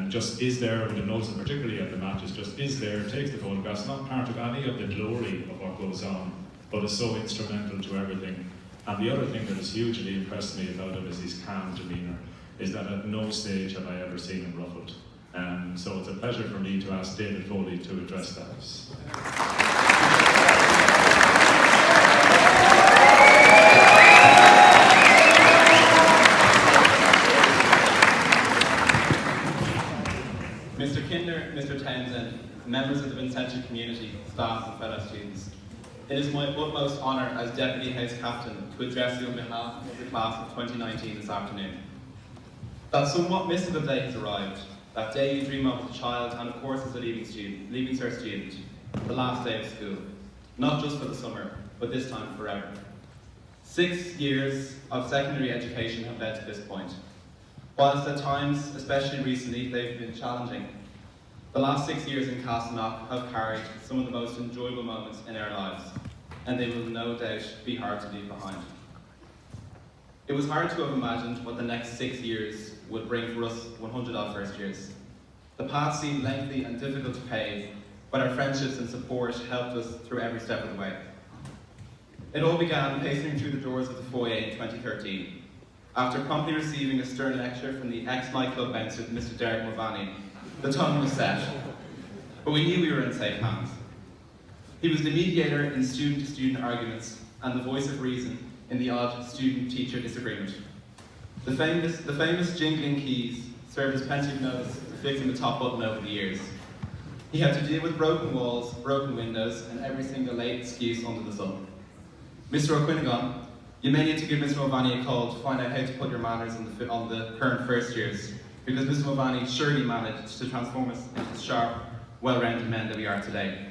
just is there, and notes particularly at the matches, just is there, takes the photographs, not part of any of the glory of what goes on, but is so instrumental to everything. And the other thing that has hugely impressed me about him is his calm demeanour, is that at no stage have I ever seen him ruffled. So it's a pleasure for me to ask David Foley to address that. Mr. Kinder, Mr. Townsend, members of the Vincentian community, staff and fellow students, it is my utmost honour as Deputy House Captain to address you on behalf of the class of 2019 this afternoon. That somewhat mystical day has arrived, that day you dream of as a child and of course as a leaving cert student, the last day of school, not just for the summer, but this time forever. 6 years of secondary education have led to this point. Whilst at times, especially recently, they've been challenging, the last 6 years in Castleknock have carried some of the most enjoyable moments in our lives, and they will no doubt be hard to leave behind. It was hard to have imagined what the next 6 years would bring for us 100-odd first years. The path seemed lengthy and difficult to pave, but our friendships and support helped us through every step of the way. It all began pacing through the doors of the foyer in 2013. After promptly receiving a stern lecture from the ex-nightclub bouncer, Mr. Derek Mulvaney, the tone was set, but we knew we were in safe hands. He was the mediator in student-to-student arguments and the voice of reason in the odd student-teacher disagreement. The famous jingling keys served as plenty of notice to fixing the top button over the years. He had to deal with broken walls, broken windows, and every single late excuse under the sun. Mr. O'Quinnigan, you may need to give Mr. Mulvaney a call to find out how to put your manners on the current first years, because Mr. Mulvaney surely managed to transform us into the sharp, well-rounded men that we are today.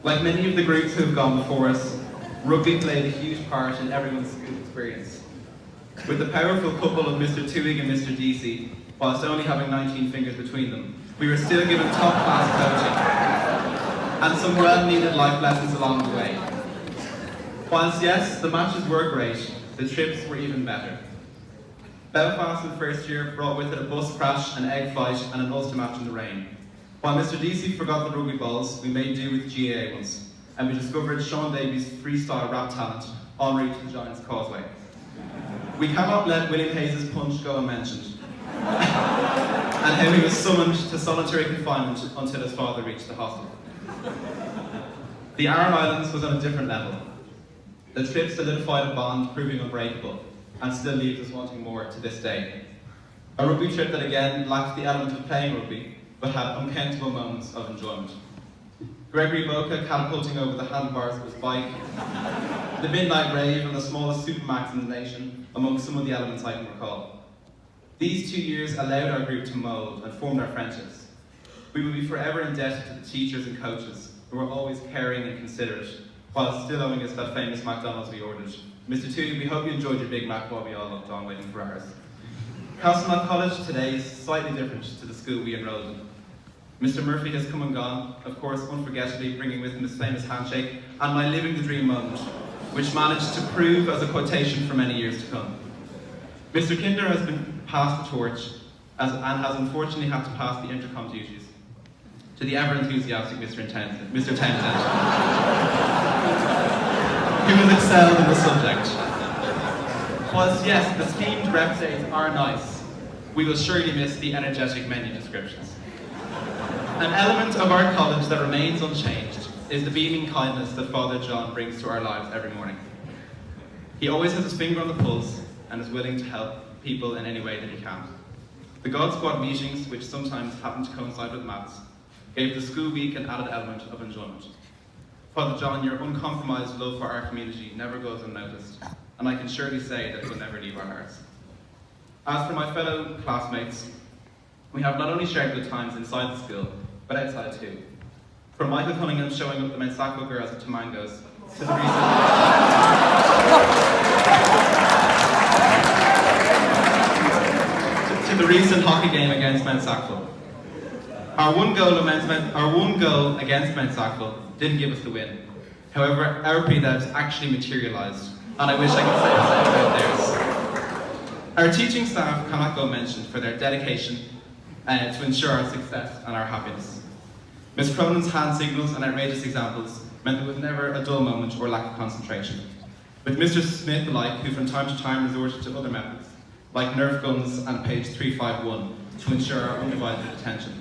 Like many of the groups who have gone before us, rugby played a huge part in everyone's school experience. With the powerful couple of Mr. Tuig and Mr. Deasy, whilst only having 19 fingers between them, we were still given top-class coaching and some well-needed life lessons along the way. Whilst yes, the matches were great, the trips were even better. Belfast in first year brought with it a bus crash, an egg fight and an Ulster match in the rain. While Mr. Deasy forgot the rugby balls, we made do with GAA ones, and we discovered Sean Davies' freestyle rap talent en route to the Giants Causeway. We cannot let William Hayes' punch go unmentioned, and how he was summoned to solitary confinement until his father reached the hospital. The Aran Islands was on a different level. The trip solidified a bond proving unbreakable, and still leaves us wanting more to this day. A rugby trip that again lacked the element of playing rugby, but had uncountable moments of enjoyment. Gregory Boca catapulting over the handlebars of his bike, the midnight rave and the smallest supermax in the nation, among some of the elements I can recall. These 2 years allowed our group to mould and formed our friendships. We will be forever indebted to the teachers and coaches who were always caring and considerate, while still owing us that famous McDonald's we ordered. Mr. Toohey, we hope you enjoyed your Big Mac while we all looked on waiting for ours. Castleknock College today is slightly different to the school we enrolled in. Mr. Murphy has come and gone, of course unforgettably bringing with him his famous handshake and my living the dream moment, which managed to prove as a quotation for many years to come. Mr. Kinder has been passed the torch and has unfortunately had to pass the intercom duties to the ever-enthusiastic Mr. Townsend, who has excelled in the subject. Whilst yes, the steamed rep days are nice, we will surely miss the energetic menu descriptions. An element of our college that remains unchanged is the beaming kindness that Father John brings to our lives every morning. He always has his finger on the pulse and is willing to help people in any way that he can. The God Squad meetings, which sometimes happen to coincide with maths, gave the school week an added element of enjoyment. Father John, your uncompromised love for our community never goes unnoticed, and I can surely say that it will never leave our hearts. As for my fellow classmates, we have not only shared good times inside the school, but outside too. From Michael Cunningham showing up the Mensacco girls at Tamangos, to the recent hockey game against Mensacco. Our one goal against Mensacco didn't give us the win. However, our pre-devs actually materialised, and I wish I could say the same about theirs. Our teaching staff cannot go mentioned for their dedication, to ensure our success and our happiness. Miss Cronin's hand signals and outrageous examples meant there was never a dull moment or lack of concentration. With Mr. Smith alike, who from time to time resorted to other methods, like Nerf guns and page 351, to ensure our undivided attention.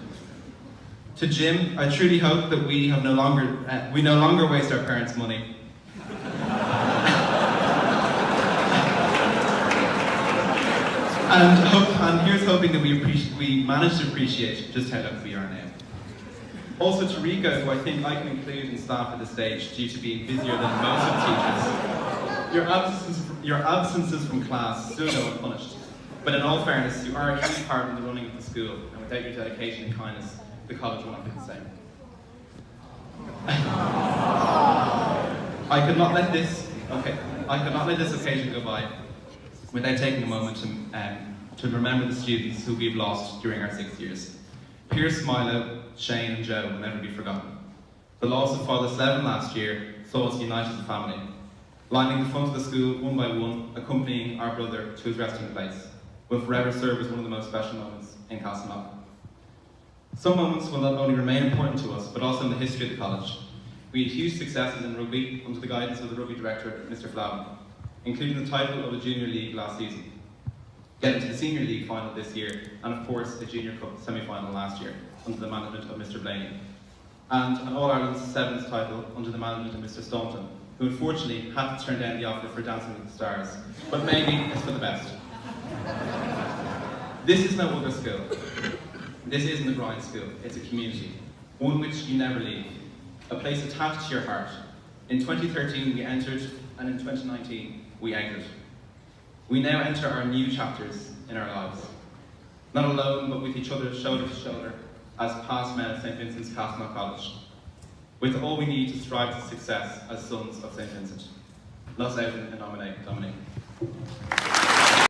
To Jim, I truly hope that we no longer waste our parents' money. and here's hoping that we manage to appreciate just how lucky we are now. Also to Rika, who I think I can include in staff at this stage due to being busier than most of teachers. Your absences from class still go unpunished. But in all fairness, you are a key part in the running of the school, and without your dedication and kindness, the college will not be the same. I could not let this occasion go by without taking a moment to remember the students who we've lost during our 6 years. Pierce, Milo, Shane and Joe will never be forgotten. The loss of Father Slevin last year saw us unite as a family, lining the front of the school one by one, accompanying our brother to his resting place, will forever serve as one of the most special moments in Castleknock. Some moments will not only remain important to us, but also in the history of the college. We had huge successes in rugby under the guidance of the rugby director, Mr. Flavin, including the title of the Junior League last season, getting to the Senior League final this year, and of course the Junior Cup semi-final last year, under the management of Mr. Blaney, and an All-Ireland Sevens title under the management of Mr. Staunton, who unfortunately had to turn down the offer for Dancing with the Stars, but maybe it's for the best. This is no other school. This isn't a grind school, it's a community, one which you never leave, a place attached to your heart. In 2013 we entered, and in 2019 we anchored. We now enter our new chapters in our lives, not alone but with each other shoulder to shoulder as past men of St. Vincent's Castleknock College, with all we need to strive to success as sons of St. Vincent. Nos Evan and Dominic.